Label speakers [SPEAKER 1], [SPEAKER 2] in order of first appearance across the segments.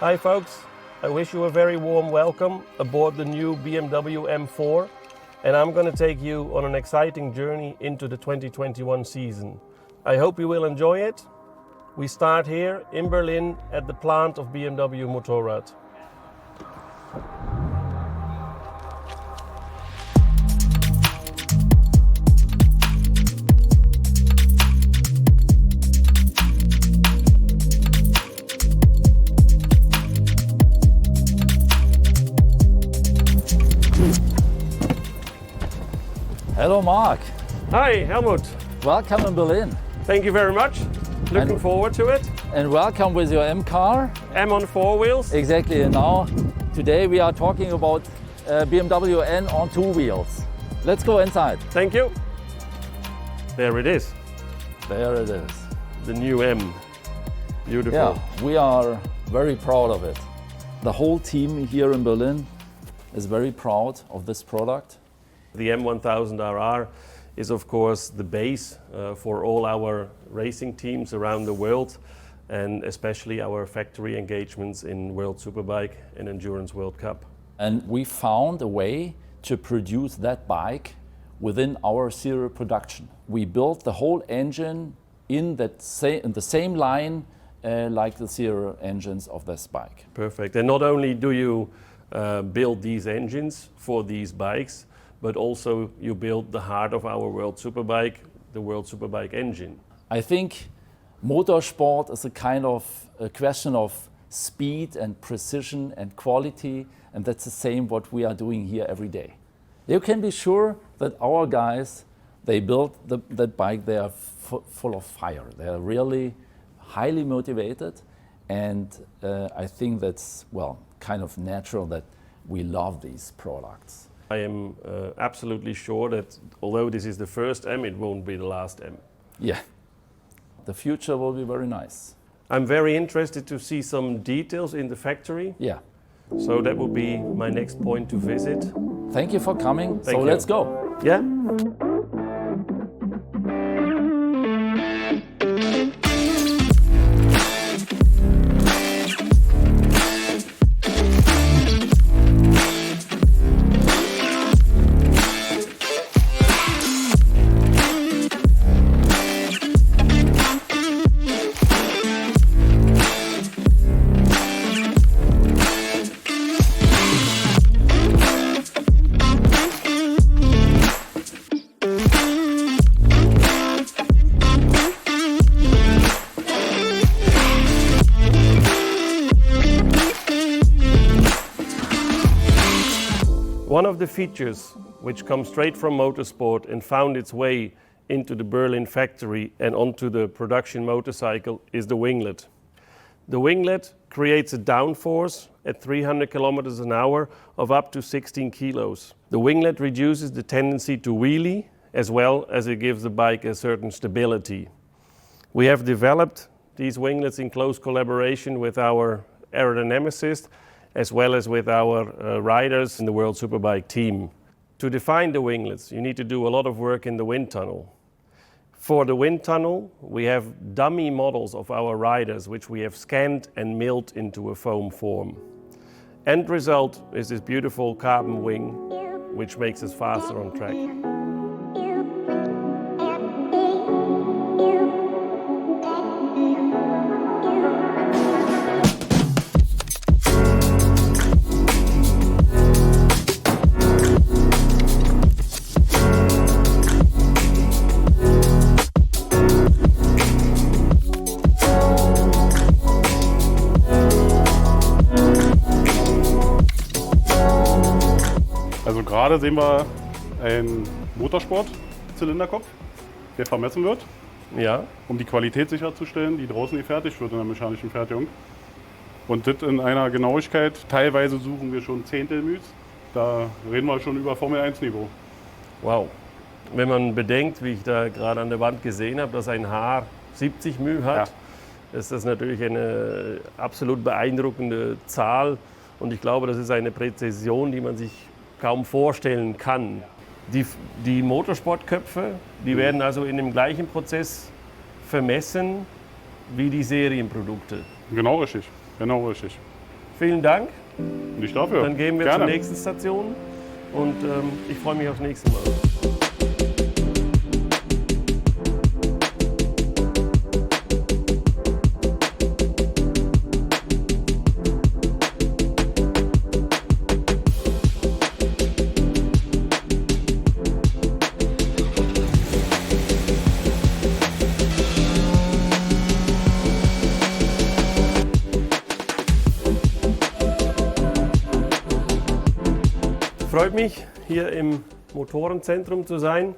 [SPEAKER 1] Hi folks, I wish you a very warm welcome aboard the new BMW M4, and I'm going to take you on an exciting journey into the 2021 season. I hope you will enjoy it. We start here in Berlin at the plant of BMW Motorrad.
[SPEAKER 2] Hello Mark.
[SPEAKER 1] Hi Helmut.
[SPEAKER 2] Welcome in Berlin.
[SPEAKER 1] Thank you very much. Looking forward to it.
[SPEAKER 2] And welcome with your M car.
[SPEAKER 1] M on four wheels.
[SPEAKER 2] Exactly, and now today we are talking about BMW N on two wheels. Let's go inside.
[SPEAKER 1] Thank you. There it is.
[SPEAKER 2] There it is.
[SPEAKER 1] The new M. Beautiful.
[SPEAKER 2] Yeah, we are very proud of it. The whole team here in Berlin is very proud of this product.
[SPEAKER 1] The M1000RR is of course the base for all our racing teams around the world, and especially our factory engagements in World Superbike and Endurance World Cup.
[SPEAKER 2] And we found a way to produce that bike within our serial production. We built the whole engine in the same line like the serial engines of this bike.
[SPEAKER 1] Perfect. And not only do you build these engines for these bikes, but also you build the heart of our World Superbike, the World Superbike engine.
[SPEAKER 2] I think motorsport is a question of speed and precision and quality, and that's the same what we are doing here every day. You can be sure that our guys, they built that bike, they are full of fire. They are really highly motivated, and I think that's, well, kind of natural that we love these products.
[SPEAKER 1] I am absolutely sure that although this is the first M, it won't be the last M.
[SPEAKER 2] Yeah, the future will be very nice.
[SPEAKER 1] I'm very interested to see some details in the factory.
[SPEAKER 2] Yeah.
[SPEAKER 1] So that will be my next point to visit.
[SPEAKER 2] Thank you for coming.
[SPEAKER 1] Thank you.
[SPEAKER 2] Let's go.
[SPEAKER 1] Yeah? One of the features which comes straight from Motorsport and found its way into the Berlin factory and onto the production motorcycle is the winglet. The winglet creates a downforce at 300 kilometers an hour of up to 16 kilos. The winglet reduces the tendency to wheelie, as well as it gives the bike a certain stability. We have developed these winglets in close collaboration with our aerodynamicist, as well as with our riders in the World Superbike team. To define the winglets, you need to do a lot of work in the wind tunnel. For the wind tunnel, we have dummy models of our riders, which we have scanned and milled into a foam form. End result is this beautiful carbon wing, which makes us faster on track.
[SPEAKER 3] Also gerade sehen wir einen Motorsport-Zylinderkopf, der vermessen wird,
[SPEAKER 1] Ja.
[SPEAKER 3] um die Qualität sicherzustellen, die draußen gefertigt wird in der mechanischen Fertigung. Und das in einer Genauigkeit, teilweise suchen wir schon Zehntelmüs, da reden wir schon über Formel-1-Niveau.
[SPEAKER 1] Wow. Wenn man bedenkt, wie ich da gerade an der Wand gesehen habe, dass ein Haar 70 μ hat, ist das natürlich eine absolut beeindruckende Zahl. Und ich glaube, das ist eine Präzision, die man sich kaum vorstellen kann. Die Motorsportköpfe, die werden also in dem gleichen Prozess vermessen wie die Serienprodukte.
[SPEAKER 3] Genau richtig, genau richtig.
[SPEAKER 1] vielen Dank.
[SPEAKER 3] Nicht dafür.
[SPEAKER 1] Dann gehen wir
[SPEAKER 3] Gerne.
[SPEAKER 1] zur nächsten Station und ich freue mich aufs nächste Mal. Freut mich, hier im Motorenzentrum zu sein,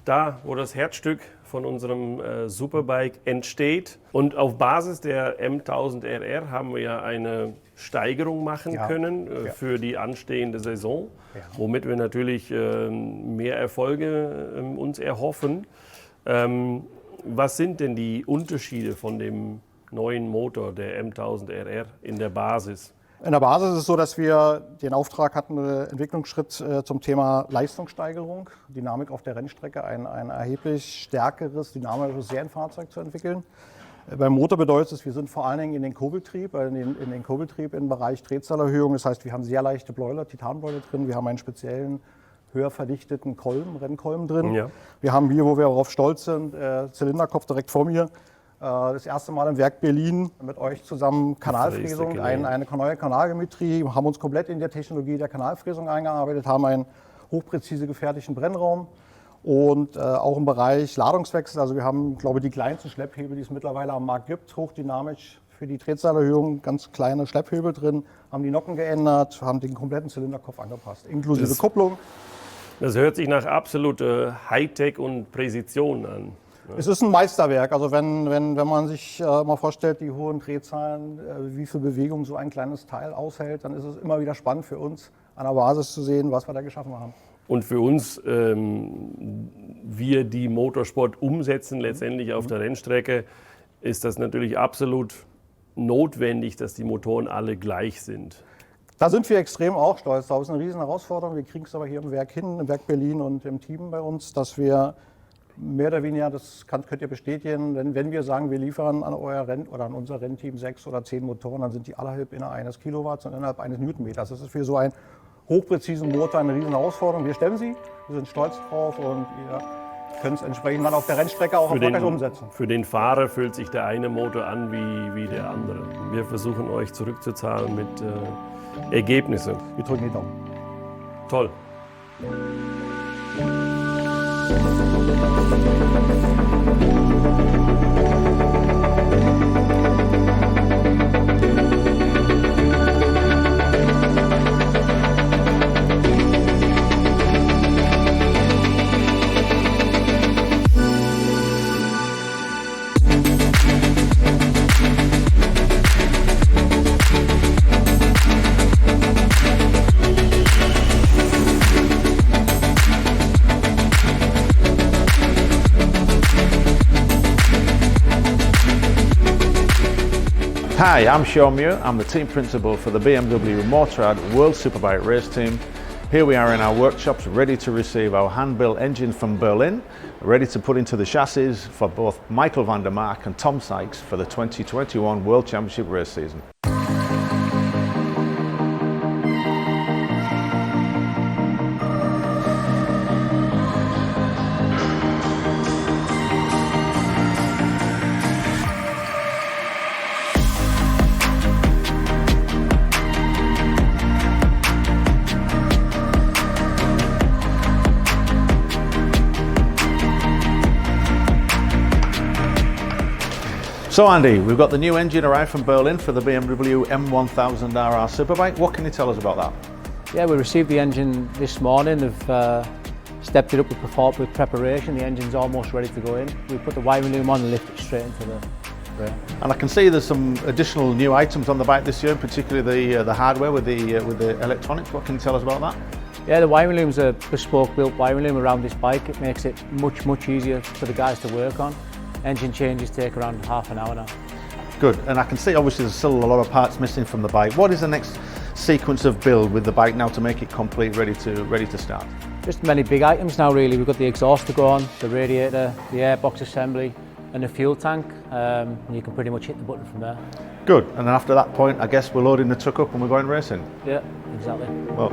[SPEAKER 1] da wo das Herzstück von unserem Superbike entsteht. Und auf Basis der M1000RR haben wir ja eine Steigerung machen können für die anstehende Saison, womit wir natürlich mehr Erfolge uns erhoffen. Was sind denn die Unterschiede von dem neuen Motor der M1000RR in der Basis?
[SPEAKER 4] In der Basis ist es so, dass wir den Auftrag hatten, einen Entwicklungsschritt zum Thema Leistungssteigerung, Dynamik auf der Rennstrecke, ein erheblich stärkeres, dynamisches Serienfahrzeug zu entwickeln. Beim Motor bedeutet es, wir sind vor allen Dingen in den Kurbeltrieb, im Bereich Drehzahlerhöhung. Das heißt, wir haben sehr leichte Bläuler, Titanbläuler drin, wir haben einen speziellen höher verdichteten Kolben, Rennkolben drin. Ja. Wir haben hier, wo wir darauf stolz sind, Zylinderkopf direkt vor mir. Das erste Mal im Werk Berlin mit euch zusammen Kanalfräsung, eine neue Kanalgeometrie, haben uns komplett in der Technologie der Kanalfräsung eingearbeitet, haben einen hochpräzise gefertigten Brennraum und auch im Bereich Ladungswechsel. Also wir haben, glaube ich, die kleinsten Schlepphebel, die es mittlerweile am Markt gibt, hochdynamisch für die Drehzahlerhöhung, ganz kleine Schlepphebel drin, haben die Nocken geändert, haben den kompletten Zylinderkopf angepasst, inklusive Kupplung.
[SPEAKER 1] Das hört sich nach absoluter Hightech und Präzision an.
[SPEAKER 4] Es ist ein Meisterwerk. Also wenn man sich mal vorstellt, die hohen Drehzahlen, wie viel Bewegung so ein kleines Teil aushält, dann ist es immer wieder spannend für uns, an der Basis zu sehen, was wir da geschaffen haben.
[SPEAKER 1] Und für uns, wir die Motorsport umsetzen, letztendlich auf der Rennstrecke, ist das natürlich absolut notwendig, dass die Motoren alle gleich sind.
[SPEAKER 4] Da sind wir extrem auch stolz. Das ist eine riesen Herausforderung. Wir kriegen es aber hier im Werk hin, im Werk Berlin und im Team bei uns, dass wir mehr oder weniger, könnt ihr bestätigen, wenn wir sagen, wir liefern an euer oder an unser Rennteam 6 oder 10 Motoren, dann sind die alle innerhalb eines Kilowatts und innerhalb eines Newtonmeters. Das ist für so einen hochpräzisen Motor eine riesen Herausforderung. Wir stemmen sie, wir sind stolz drauf und ihr könnt es entsprechend dann auf der Rennstrecke auch erfolgreich umsetzen.
[SPEAKER 1] Für den Fahrer fühlt sich der eine Motor an wie der andere. Wir versuchen euch zurückzuzahlen mit Ergebnissen.
[SPEAKER 4] Wir drücken die Daumen.
[SPEAKER 1] Toll.
[SPEAKER 5] Hi, I'm Sean Muir. I'm the team principal for the BMW Motorrad World Superbike race team. Here we are in our workshops ready to receive our hand-built engine from Berlin, ready to put into the chassis for both Michael van der Mark and Tom Sykes for the 2021 World Championship race season. So Andy, we've got the new engine arrived from Berlin for the BMW M1000RR Superbike. What can you tell us about that?
[SPEAKER 6] Yeah, we received the engine this morning. We've stepped it up with preparation. The engine's almost ready to go in. We put the wiring loom on and lift it straight into the frame. And
[SPEAKER 5] I can see there's some additional new items on the bike this year, particularly the hardware with the electronics. What can you tell us about that?
[SPEAKER 6] Yeah, the wiring loom's a bespoke built wiring loom around this bike. It makes it much easier for the guys to work on. Engine changes take around half an hour now.
[SPEAKER 5] Good, and I can see obviously there's still a lot of parts missing from the bike. What is the next sequence of build with the bike now to make it complete, ready to start?
[SPEAKER 6] Just many big items now really. We've got the exhaust to go on, the radiator, the airbox assembly, and the fuel tank. You can pretty much hit the button from there.
[SPEAKER 5] Good. And then after that point, I guess we're loading the truck up and we're going racing.
[SPEAKER 6] Yeah, exactly.
[SPEAKER 5] Well,